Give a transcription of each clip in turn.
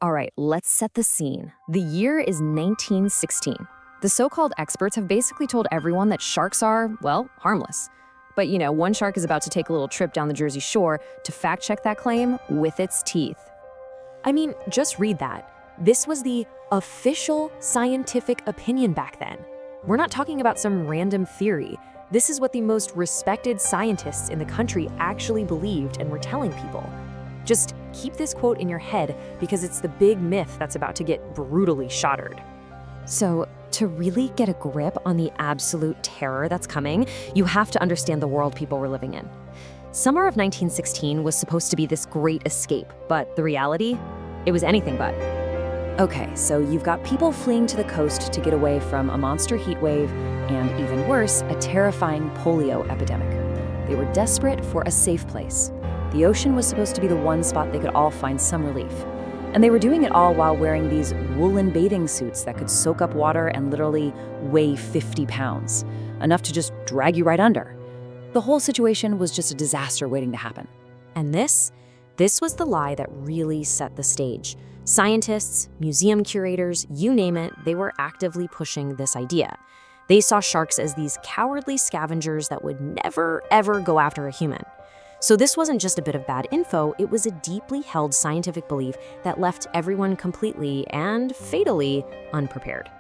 All right, let's set the scene. The year is 1916. The so-called experts have basically told everyone that sharks are, well, harmless. But one shark is about to take a little trip down the Jersey Shore to fact-check that claim with its teeth. I mean, just read that. This was the official scientific opinion back then. We're not talking about some random theory. This is what the most respected scientists in the country actually believed and were telling people. Just keep this quote in your head because it's the big myth that's about to get brutally shattered. So, to really get a grip on the absolute terror that's coming, you have to understand the world people were living in. Summer of 1916 was supposed to be this great escape, but the reality? It was anything but. Okay, so you've got people fleeing to the coast to get away from a monster heat wave and, even worse, a terrifying polio epidemic. They were desperate for a safe place. The ocean was supposed to be the one spot they could all find some relief. And they were doing it all while wearing these woolen bathing suits that could soak up water and literally weigh 50 pounds, enough to just drag you right under. The whole situation was just a disaster waiting to happen. And this was the lie that really set the stage. Scientists, museum curators, you name it, they were actively pushing this idea. They saw sharks as these cowardly scavengers that would never, ever go after a human. So this wasn't just a bit of bad info, it was a deeply held scientific belief that left everyone completely and fatally unprepared.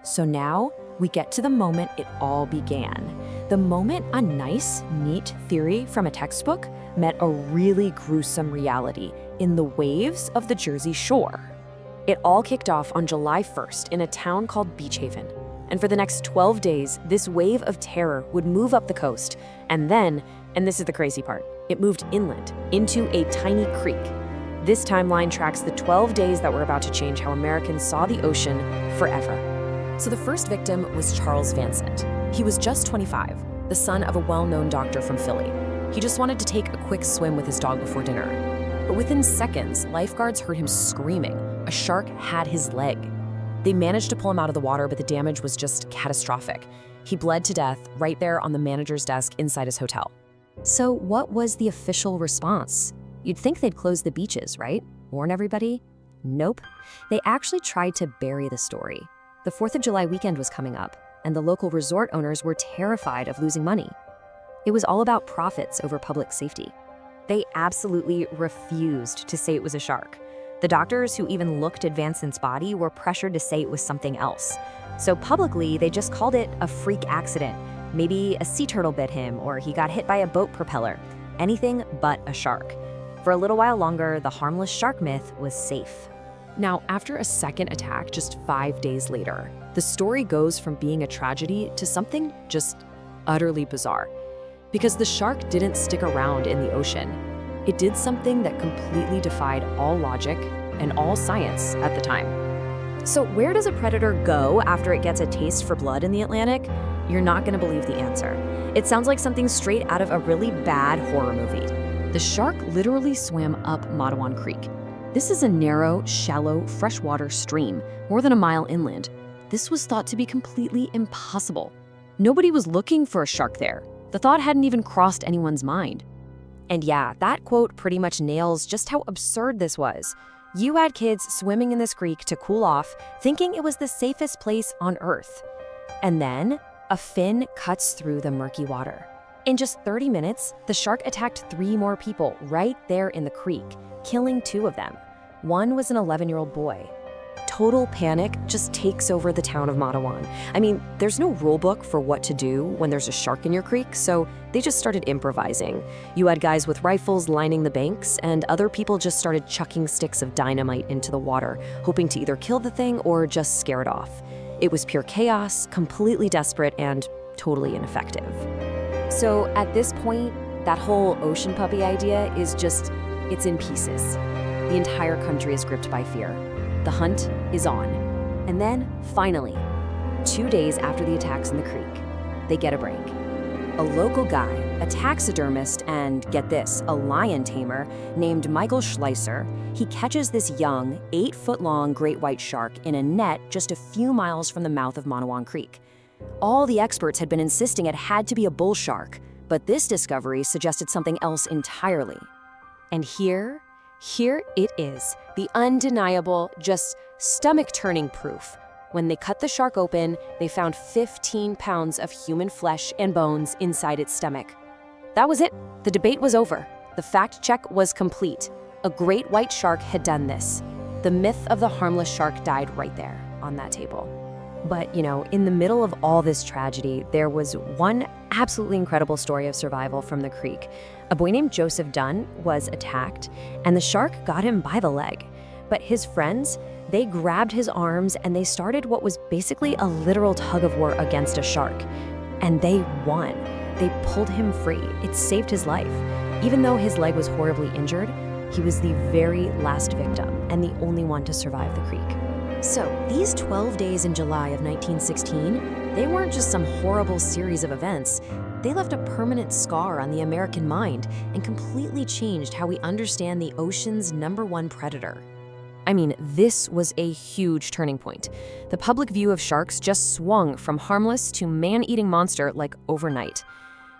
So now we get to the moment it all began. The moment a nice, neat theory from a textbook met a really gruesome reality in the waves of the Jersey Shore. It all kicked off on July 1st in a town called Beach Haven. And for the next 12 days, this wave of terror would move up the coast. And then, and this is the crazy part, it moved inland into a tiny creek. This timeline tracks the 12 days that were about to change how Americans saw the ocean forever. So the first victim was Charles Vincent. He was just 25, the son of a well-known doctor from Philly. He just wanted to take a quick swim with his dog before dinner. But within seconds, lifeguards heard him screaming. A shark had his leg. They managed to pull him out of the water, but the damage was just catastrophic. He bled to death right there on the manager's desk inside his hotel. So what was the official response? You'd think they'd close the beaches, right? Warn everybody? Nope. They actually tried to bury the story. The 4th of July weekend was coming up, and the local resort owners were terrified of losing money. It was all about profits over public safety. They absolutely refused to say it was a shark. The doctors who even looked at Vincent's body were pressured to say it was something else. So publicly, they just called it a freak accident. Maybe a sea turtle bit him, or he got hit by a boat propeller. Anything but a shark. For a little while longer, the harmless shark myth was safe. Now, after a second attack just 5 days later, the story goes from being a tragedy to something just utterly bizarre. Because the shark didn't stick around in the ocean. It did something that completely defied all logic and all science at the time. So where does a predator go after it gets a taste for blood in the Atlantic? You're not gonna believe the answer. It sounds like something straight out of a really bad horror movie. The shark literally swam up Matawan Creek. This is a narrow, shallow, freshwater stream, more than a mile inland. This was thought to be completely impossible. Nobody was looking for a shark there. The thought hadn't even crossed anyone's mind. And yeah, that quote pretty much nails just how absurd this was. You had kids swimming in this creek to cool off, thinking it was the safest place on Earth. And then, a fin cuts through the murky water. In just 30 minutes, the shark attacked 3 more people right there in the creek, killing 2 of them. One was an 11-year-old boy. Total panic just takes over the town of Matawan. I mean, there's no rule book for what to do when there's a shark in your creek, so they just started improvising. You had guys with rifles lining the banks, and other people just started chucking sticks of dynamite into the water, hoping to either kill the thing or just scare it off. It was pure chaos, completely desperate, and totally ineffective. So at this point, that whole ocean puppy idea is just, it's in pieces. The entire country is gripped by fear. The hunt is on. And then, finally, 2 days after the attacks in the creek, they get a break. A local guy, a taxidermist, and get this, a lion tamer named Michael Schleiser, he catches this young, 8-foot-long great white shark in a net just a few miles from the mouth of Matawan Creek. All the experts had been insisting it had to be a bull shark, but this discovery suggested something else entirely. And Here it is, the undeniable, just stomach-turning proof. When they cut the shark open, they found 15 pounds of human flesh and bones inside its stomach. That was it. The debate was over. The fact check was complete. A great white shark had done this. The myth of the harmless shark died right there on that table. But, in the middle of all this tragedy, there was one absolutely incredible story of survival from the creek. A boy named Joseph Dunn was attacked, and the shark got him by the leg. But his friends, they grabbed his arms and they started what was basically a literal tug of war against a shark. And they won. They pulled him free. It saved his life. Even though his leg was horribly injured, he was the very last victim and the only one to survive the creek. So, these 12 days in July of 1916, they weren't just some horrible series of events. They left a permanent scar on the American mind and completely changed how we understand the ocean's #1 predator. I mean, this was a huge turning point. The public view of sharks just swung from harmless to man-eating monster like overnight.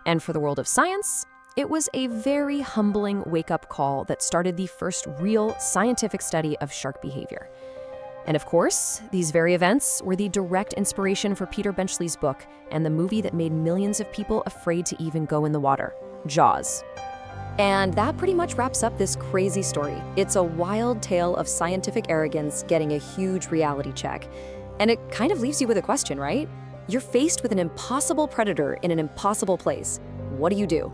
And for the world of science, it was a very humbling wake-up call that started the first real scientific study of shark behavior. And of course, these very events were the direct inspiration for Peter Benchley's book and the movie that made millions of people afraid to even go in the water, Jaws. And that pretty much wraps up this crazy story. It's a wild tale of scientific arrogance getting a huge reality check. And it kind of leaves you with a question, right? You're faced with an impossible predator in an impossible place. What do?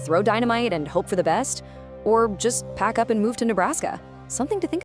Throw dynamite and hope for the best? Or just pack up and move to Nebraska? Something to think